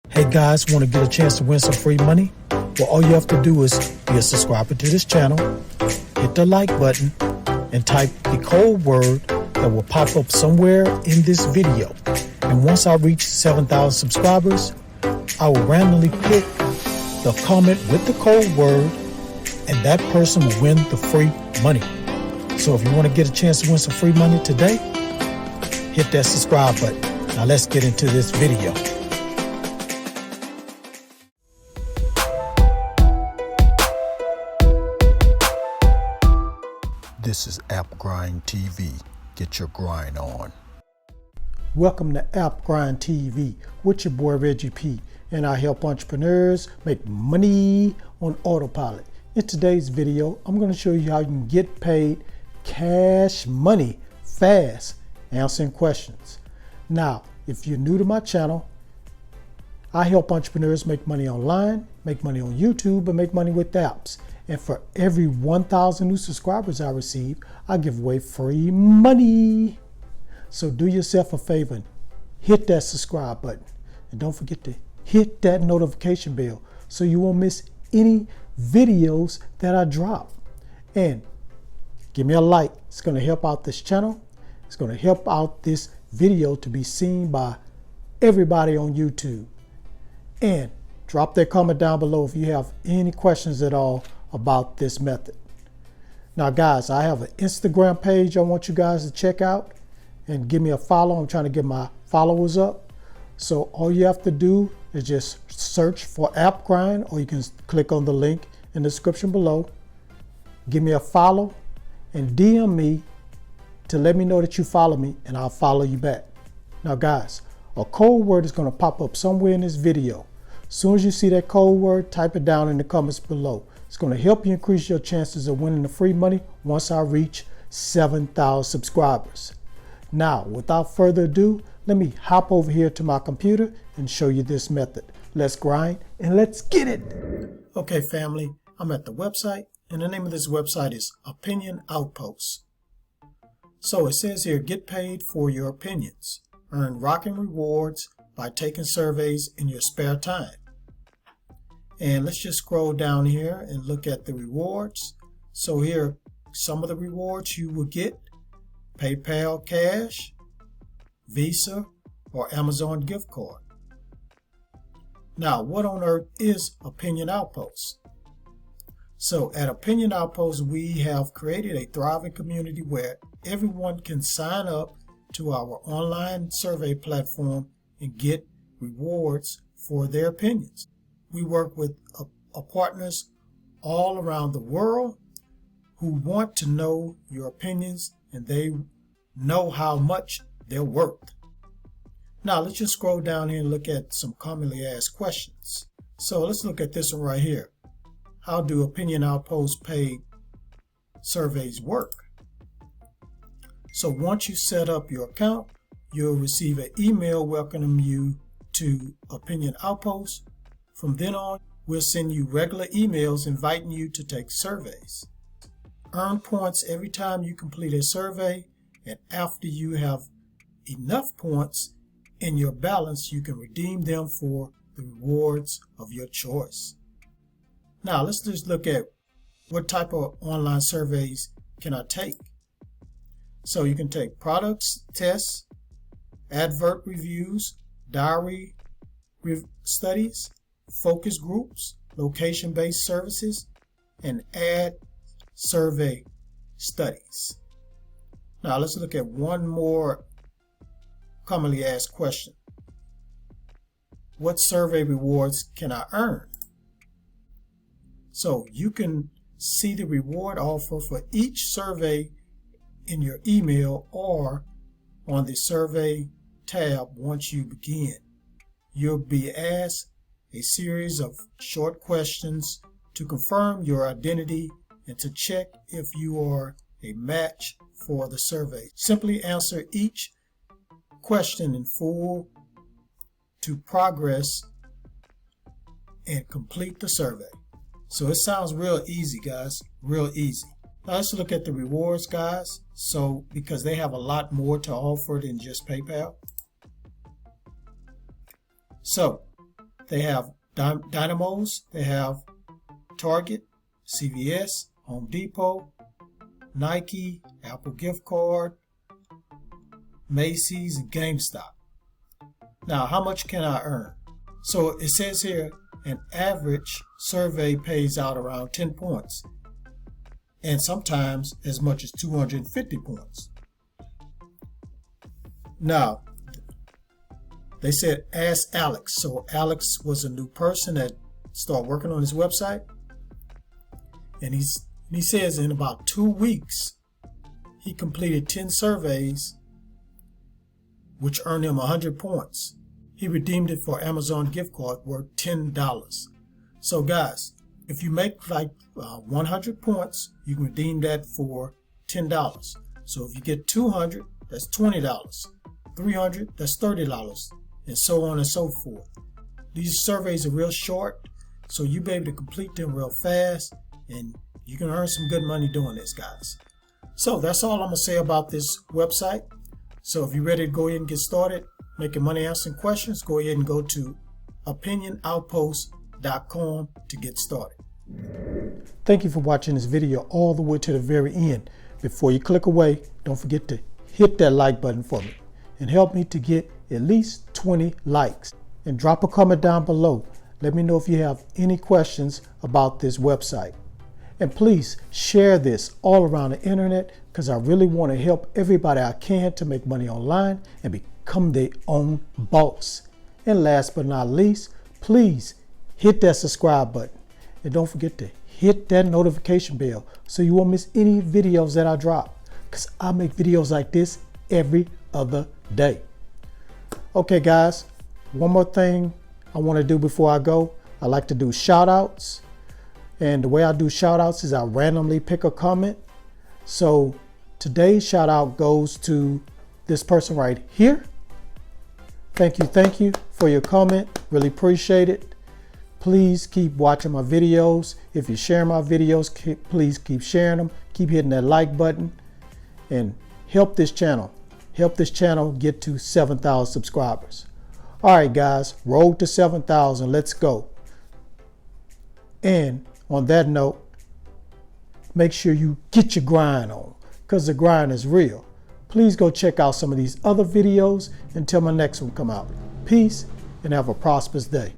Hey guys, want to get a chance to win some free money? Well, all you have to do is be a subscriber to this channel, hit the like button, and type the code word that will pop up somewhere in this video. And once I reach 7,000 subscribers, I will randomly pick the comment with the code word, and that person will win the free money. So if you want to get a chance to win some free money today, hit that subscribe button. Now let's get into this video. This is AppGrind TV. Get your grind on. Welcome to AppGrind TV with your boy Reggie P, and I help entrepreneurs make money on autopilot. In today's video, I'm going to show you how you can get paid cash money fast answering questions. Now, if you're new to my channel, I help entrepreneurs make money online, make money on YouTube, and make money with apps. And for every 1,000 new subscribers I receive, I give away free money. So do yourself a favor and hit that subscribe button. And don't forget to hit that notification bell so you won't miss any videos that I drop. And give me a like. It's going to help out this channel. It's going to help out this video to be seen by everybody on YouTube. And drop that comment down below if you have any questions at all about this method. Now guys, I have an Instagram page I want you guys to check out and give me a follow. I'm trying to get my followers up. So all you have to do is just search for AppGrind, or you can click on the link in the description below. Give me a follow and DM me to let me know that you follow me, and I'll follow you back. Now guys, a code word is going to pop up somewhere in this video. As soon as you see that code word, type it down in the comments below. It's going to help you increase your chances of winning the free money once I reach 7,000 subscribers. Now, without further ado, let me hop over here to my computer and show you this method. Let's grind and let's get it. Okay, family, I'm at the website, and the name of this website is Opinion Outpost. So it says here, get paid for your opinions. Earn rocking rewards by taking surveys in your spare time. And let's just scroll down here and look at the rewards. So here are some of the rewards you will get: PayPal cash, Visa, or Amazon gift card. Now, what on earth is Opinion Outpost? So at Opinion Outpost, we have created a thriving community where everyone can sign up to our online survey platform and get rewards for their opinions. We work with partners all around the world who want to know your opinions, and they know how much they're worth. Now let's just scroll down here and look at some commonly asked questions. So let's look at this one right here. How do Opinion Outpost paid surveys work? So once you set up your account, you'll receive an email welcoming you to Opinion Outpost. From then on, we'll send you regular emails inviting you to take surveys. Earn points every time you complete a survey, and after you have enough points in your balance, you can redeem them for the rewards of your choice. Now let's just look at what type of online surveys can I take. So you can take products tests, advert reviews, diary studies, focus groups, location-based services, and ad survey studies. Now let's look at one more commonly asked question. What survey rewards can I earn? So you can see the reward offer for each survey in your email or on the survey tab. Once you begin, you'll be asked a series of short questions to confirm your identity and to check if you are a match for the survey. Simply answer each question in full to progress and complete the survey. So it sounds real easy, guys, real easy. Now let's look at the rewards, guys. So because they have a lot more to offer than just PayPal. So They have Dynamos, they have Target, CVS, Home Depot, Nike, Apple gift card, Macy's, and GameStop. Now, how much can I earn? So it says here, an average survey pays out around 10 points, and sometimes as much as 250 points. Now, they said, ask Alex. So Alex was a new person that started working on his website. And he says in about 2 weeks, he completed 10 surveys, which earned him 100 points. He redeemed it for Amazon gift card worth $10. So guys, if you make like 100 points, you can redeem that for $10. So if you get 200, that's $20. 300, that's $30. And so on and so forth. These surveys are real short, so you'll be able to complete them real fast, and you can earn some good money doing this, guys. So that's all I'm going to say about this website. So if you're ready to go ahead and get started making money answering questions, go ahead and go to opinionoutpost.com to get started. Thank you for watching this video all the way to the very end. Before you click away, don't forget to hit that like button for me and help me to get at least 20 likes. And drop a comment down below. Let me know if you have any questions about this website. And please share this all around the internet, because I really want to help everybody I can to make money online and become their own boss. And last but not least, please hit that subscribe button. And don't forget to hit that notification bell so you won't miss any videos that I drop, because I make videos like this every other day. Okay guys, one more thing I want to do before I go. I like to do shout outs, and the way I do shout outs is I randomly pick a comment. So today's shout out goes to this person right here. Thank you for your comment, really appreciate it. Please keep watching my videos. If you share my videos, please keep sharing them, keep hitting that like button, and help this channel get to 7,000 subscribers. All right, guys, road to 7,000. Let's go. And on that note, make sure you get your grind on, because the grind is real. Please go check out some of these other videos until my next one come out. Peace and have a prosperous day.